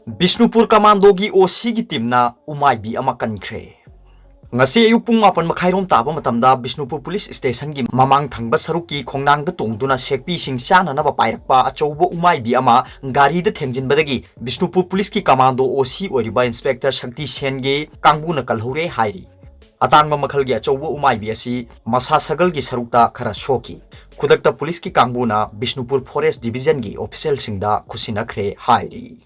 Bishnupur Commandogi OC teamna umaibi ama kankre. Ngasi ayuk pung mapan makhairom taba matamda Bishnupur Police Station gi mamang thangba saruki khongnang da tongduna sekpi sing chana na ba pairakpa achoubo umaibi ama gari da thengjinbadagi Bishnupur Police ki Commando OC oriba Inspector Shakti Sen gi kangbuna kalhore hairi. Atangba makhal gi achoubo umaibi asi masa sagal gi sarukta khara shoki. Khudakta police ki kangbuna Bishnupur Forest Division gi official singda khusinakre hairi.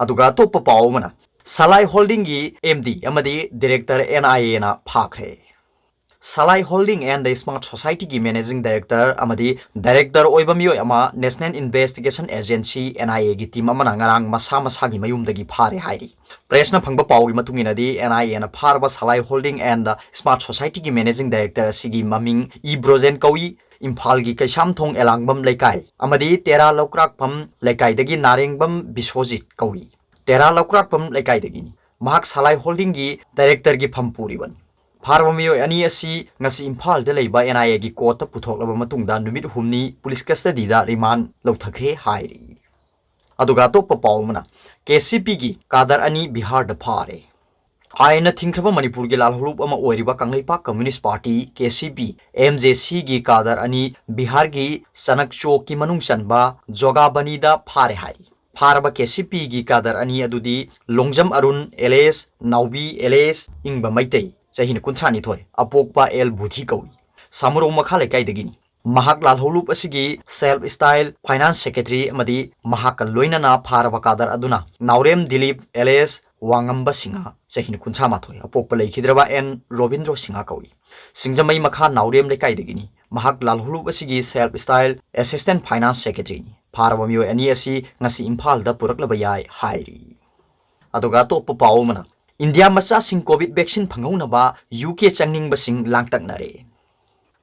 Aduga topa pao mana Salai Holding gi MD amadi Director NIA na phakre. Salai Holding and the Smart Society gi Managing Director amadi Director oibamyo ama National Investigation Agency NIA gi team amana ngarang masa gi mayumdagi phare hairi. Presna phangba pao gi matungina di NIA na pharba Salai Holding and the Smart Society gi Managing Director asigi maming Ibrozen kawi Imphal gi kaisam thong elangbam laikai amadi Tera Lokrak pam laikai dagi Narengbam Biswajit kawi Tera Lokrak pam laikai dagi ni mahak Salai Holding gi director gi phampuri ban pharwamiyo ani asi ngasi Imphal de leiba NIA gi court puthoklaba matungda numit humni police custody da remand lauthakre hairi aduga to papawmana KCP gi Cader ani Bihar-da phare OINA thingkraba Manipur gi lalhulup ama oiriba Kanglaipa Communist Party KCP MJC gi Cader ani Bihar gi Sanakcho ki manungsanba Jogabani da phare hari pharba KCP gi Cader ani adudi Longjam Arun LS Naubi LS ingba maitei chahin kunthani thoi apokpa L Buthi kawi samuro makha lekai dagini mahak lalhulup asigi self style finance secretary amadi mahak loina na pharba Cader aduna Naurem Dilip LS Wangamba Singha chahin kuncha mathoi apokpa leikidraba N Robindro Singha kawi singjamai makha Naurem lekai dagini mahak lalhulup asigi self style assistant finance secretary ni pharwamiyo ani asi ngasi Imphal da puraklaba yai hairi aduga to papaw mana India masa sing COVID vaccine phanghaunaba UK changning basing langtaknare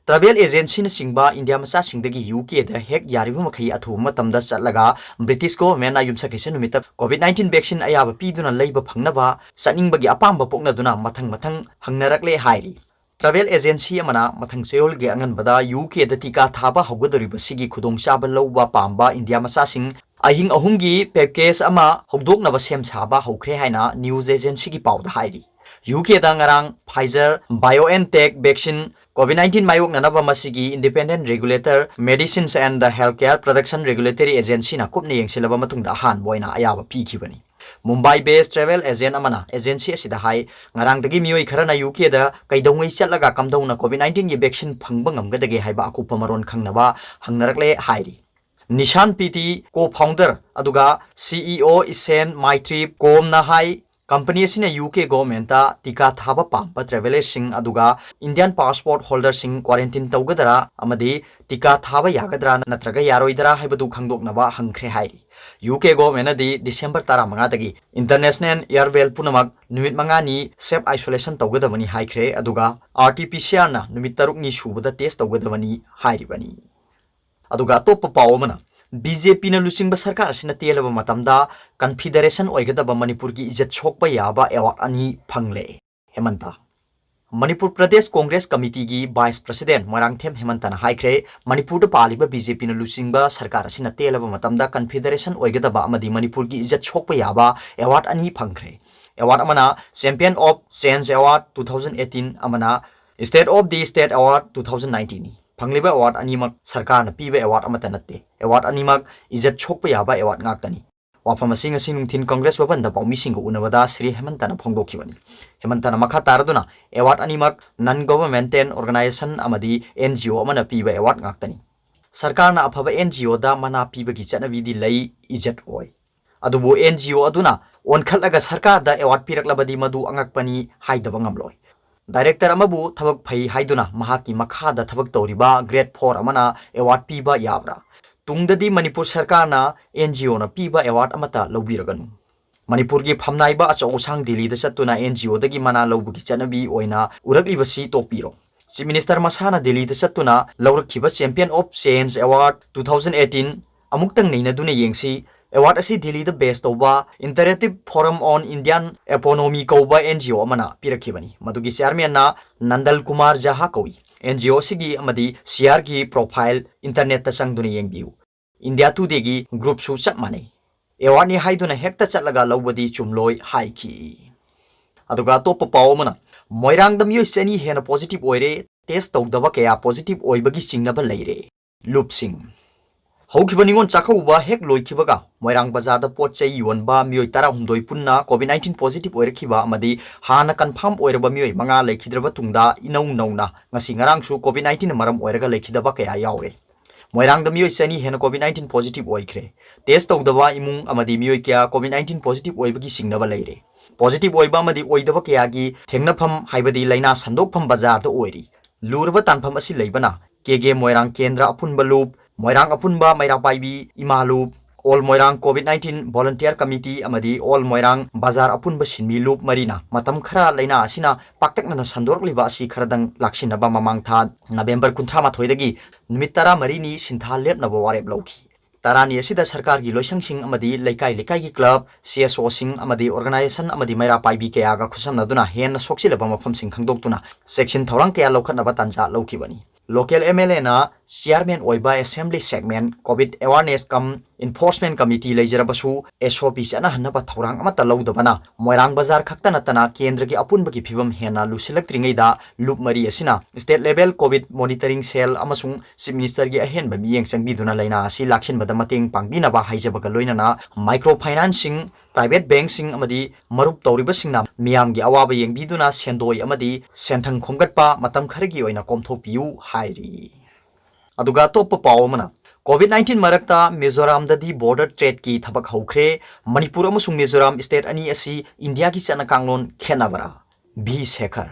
Travel agency na singba India masa singdagi UK da hek yariba makhai athu matamda chatlaga British government na yumsa kaisa numita COVID-19 vaccine ayaba piduna leiba phangnaba satningbagi apamba poknaduna mathang hangnarakle hairi Travel agency amana mathang seol ge anganbada UK da tika thaba haugadoriba sigi khudongchaba lawba pamba India masa sing ahing ahumgi package ama hogdoknaba sem saba haukhre haina news agency gi pawda hairi UK da ngarang Pfizer BioNTech vaccine COVID-19 mayok nanaba masigi independent regulator Medicines and the Healthcare Production Regulatory Agency na kupna yengsilaba matungda han boina ayaba pikhibani Mumbai based travel agent amana agency asida hai ngarang dagi mioi kharana UK da kaidongai chatlaga kamdongna COVID-19 gi vaccine phangba ngamgadage haiba akupa maron khangnaba hangnarakle hairi Nishan PT co-founder aduga CEO Isen Maitri Komna hai company asina UK government ta tika thaba pampa travelers sing aduga Indian passport holders sing quarantine tawgadara amadi tika thaba yagadra natraga yaroidara haibadu khangdoknaba hangkhre hairi UK government di December 15 dagi international airwell punamak numit mangani self isolation tawgadabani haikre aduga RT-PCR na numit 3 ni subada test tawgadabani hairibani aduga top pawmana BJP na lusingba sarkar asina telaba matamda confederation oigadaba Manipur gi ijat chokpa yaba award ani phangle Hemanta Manipur Pradesh Congress Committee gi Vice President Marangthem Hemanta na haikre Manipur da paliba BJP na lusingba sarkar asina telaba matamda confederation oigadaba amadi Manipur gi ijat chokpa yaba award ani phangkhre award amana Champion of Change Award 2018 amana State of the State Award 2019 Fangliba award animak sarkar na piba award amata natte award animak ijat chokpa yaba award ngaktani wafamasing asing thin Congress baban da pawmi sing unawada Sri Hemanta na phongdokhibani Hemanta na makha taraduna award animak non governmental organization amadi NGO amana piba award ngaktani sarkar na aphaba NGO da mana piba gi chanabi di lei ijat oi adubu NGO aduna onkhalaga sarkar da award piraklabadi madu angakpani haidaba ngamloi Director amabu thabak phai haiduna mahaki makhada thabak toriba grade 4 amana award piba yabra tungdadi Manipur sarkar na NGO na piba award amata lobiraganu Manipur gi phamnaiba achau sang Delhi da chatuna NGO dagi mana lobugi chanabi oina uraklibasi topiro Chief Minister masana Delhi da chatuna laurakhiba Champion of Change Award 2018 amuktang neina duna yengsi award asi Delhi da best over interactive forum on Indian economy kauba NGO amana pirakhibani madugi chairman na Nandal Kumar Jaha kawi NGO sigi amadi CR gi profile internet ta sangduni yengbiu India Today group su chap mane ewani haiduna hekta chatlaga lawbadi chumloi haiki aduga top paw mana moirang dam yoi seni hena positive oire test tawdaba kaya positive oibagi singnaba leire loopsing Hokibanigon Chakauba hek loikibaga moirang bazar da pot chai yonba mioi tara humdoi punna COVID-19 positive oirekiba amadi hana confirm oiraba mioi manga lekhidraba tungda inau nauna ngasi ngarang su COVID-19 maram oiraga lekhidaba kaya yaure moirang da mioi seni hena COVID-19 positive oikre test tawdaba imung amadi mioi kya COVID-19 positive oibagi singnaba leire positive oiba amadi oidaba kya gi thengnafam haibadi laina sandokpham bazar da oiri lurba tanpham asi leibana kege moirang kendra apunba loop Moirang apunba Maira Paibi Imalup All Moirang COVID-19 Volunteer Committee amadi All Moirang Bazar apunba Sinmi Loop Marina Matam Khara Laina Asina Paktakna Sandork Liba Asi Kharadang Lakshinaba Mamang Tha November Kunthama Thoidagi Numitara Marini Sintha Lepnaba Wareb Loki Tarani Asida Sarkar gi Loisang Sing amadi Laikai Laikai gi Club CSO Sing amadi Organization amadi Maira Paibi Kayaga Khusam Naduna Hen Soksilaba Mafam Sing Khangdoktuna Section Thorang Kaya Lokhanaba Tanja Lokibani Local MLA na Chairman Oiba Assembly Segment COVID Awareness Cum Enforcement Committee Lejarabasu SOP Chana Hanaba Thorang Amata Laudabana Moirang Bazar Khaktanatana Kendra gi Apunbagi Phibam Hena Lusilaktringeida Loop Mari Asina State Level COVID Monitoring Cell Amasung Chief Minister gi Ahen ba Miyeng Changbiduna Laina Asi Lakshin Badamateng Pangbinaba Haijabaga Loinana Microfinancing Private Banking amadi Marup Tauribasingna Miyam gi Awaba Yengbiduna Sendoi amadi Senthang Khomgatpa Matam Kharagi Oina Komthopiu Hairi Aduga Topa Pawmana COVID-19 Marakta Mizoram Dadi Border Trade ki Thabak Hokre Manipur amasung Mizoram State ani asi India ki Chana Kanglon Khenabara B Shekhar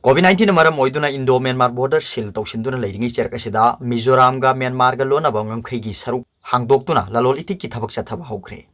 COVID-19 maram oiduna Indo Myanmar border sil tawsinduna leiringi cherkasida Mizoram ga Myanmar ga lona bangam khegi saruk hangdoktuna lalol itik ki thabak chathaba hokre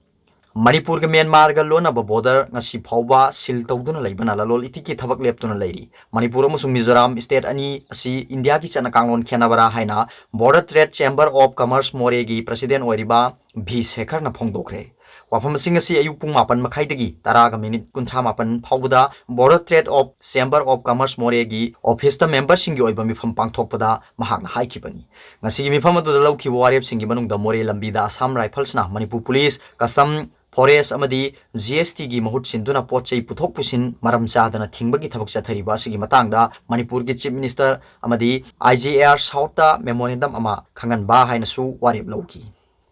Manipur ga Myanmar ga lona ba border ngasi phawba sil tawduna leibana lalol itik ki thabak leptuna leiri Manipur amasung Mizoram state ani asi India ki chana kanglon khenabara haina Border Trade Chamber of Commerce More gi president oiriba B Shekhar na phongdokre Wafam sing asi ayuk pung mapan makhaidagi taraga minute kuntha mapan phawda Border Trade of Chamber of Commerce More gi office ta member sing gi oiba mifam pangthokpada mahakna haikibani ngasi gi mifam adu lawki warep sing gi manungda More lambi da Assam Rifles na Manipur Police Custom Forest amadi GST gi mahut sinduna pochai puthok pusin maram chadana thingbagi thabak chathariba asigi matangda Manipur gi Chief Minister amadi IGR South ta memorandum ama khangan ba haina su warep lawki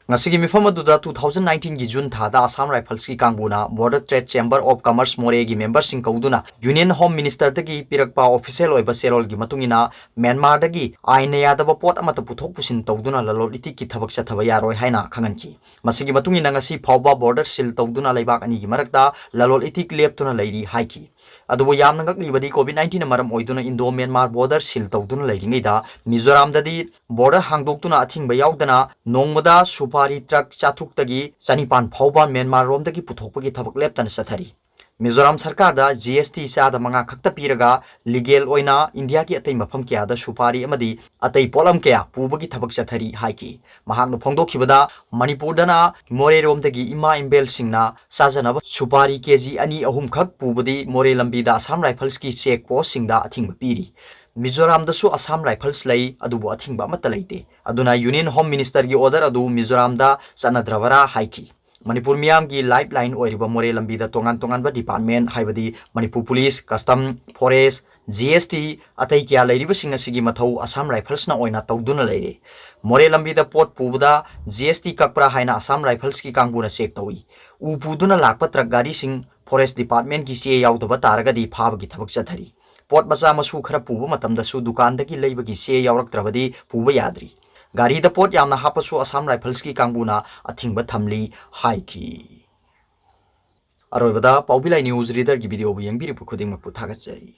Ngasigi mifam aduda 2019 gi June thada Assam Rifles ki kangbuna Border Trade Chamber of Commerce More gi member sing kauduna Union Home Minister dagi pirakpa official oiba serol gi matungina Myanmar dagi OINA yadaba pot amata puthok pusin tawduna lalol itik ki thabak chathaba yaroi haina khanganki masigi matungina ngasi phawba border sil tawduna laibak ani gi marakta lalol itik leptuna leiri haiki adubo yamna ngakli COVID-19 maram oiduna Indo Myanmar border sil tawduna leiringeida Mizoram dadi border hangdoktuna athingba yaudana nongmada supari truck chatruk tagi chanipan phawban Myanmar rom dagi puthokpagi thabak leptana sathari Mizoram Sarkar da GST sada manga khakta piraga legal oina India ki atai mafam kya da supari amadi atai polam kya pubagi thabak chathari haiki mahakno phongdokhibada Manipur dana More rom dagi ima imbel singna sajanaba supari kg ani ahum khak pubadi More lambi da Assam Rifles ki check post singda athingba piri Mizoram da su Assam Rifles lay adubu athingba amata leite aduna Union Home Minister gi order adu Mizoram da sanadravara haiki Manipur Miyam gi lifeline oiriba More lambi da tongan ba department haibadi Manipur Police Custom Forest GST atai kya leiriba singa sigi mathau Assam Rifles na oina tawduna leire More lambi da pot pubuda GST kakpra haina Assam Rifles ki kangbuna check tawi u puduna lakpa truck gari sing Forest Department ki che yaudaba taragadi phabagi thabak chathari pot macha masu khara puba matamda su dukan dagi leibagi che yauraktrabadi puba yadri Gari da pot yamna hapasu Assam Rifles ki kangbuna athingba thamli haiki Aroibada Paobilai News Reader ki video bu yengbiri pu khuding mapu thagat jari